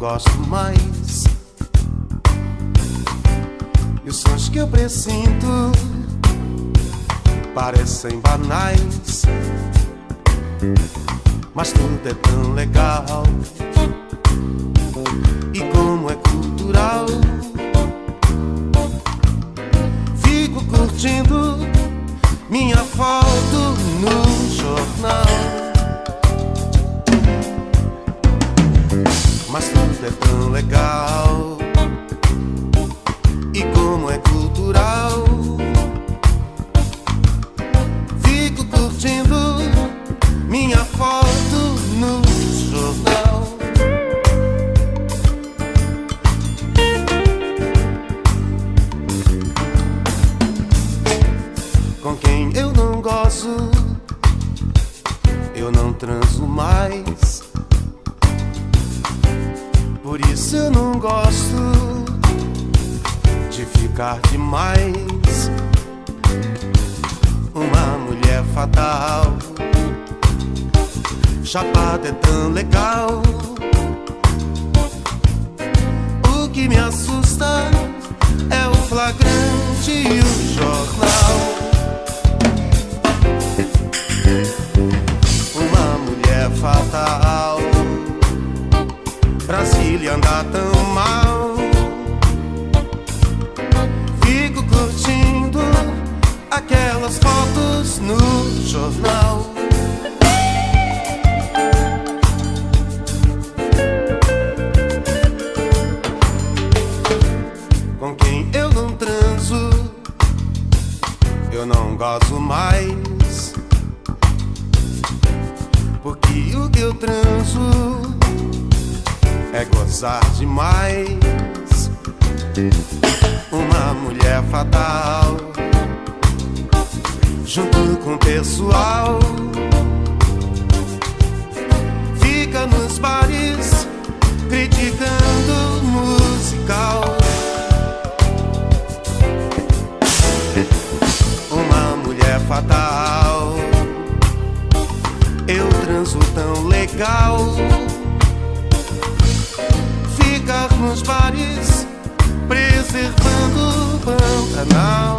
gosto mais. E os sons que eu presinto parecem banais, mas tudo é tão legal. E como é cultural, fico curtindo minha foto no jornal. Mas tudo é tão legal. E como é cultural, fico curtindo minha foto no jornal. Com quem eu não gozo, eu não transo mais. Por isso eu não gosto de ficar demais. Uma mulher fatal, chapada é tão legal. O que me assusta é o flagrante e o jornal. Uma mulher fatal, Brasília anda tão mal. Fico curtindo aquelas fotos no jornal. Com quem eu não transo, eu não gozo mais. Porque o que eu transo é gozar demais. Uma mulher fatal, junto com o pessoal, fica nos bares criticando o musical. Uma mulher fatal, eu transo tão legal. Ficar nos bares preservando o Pantanal.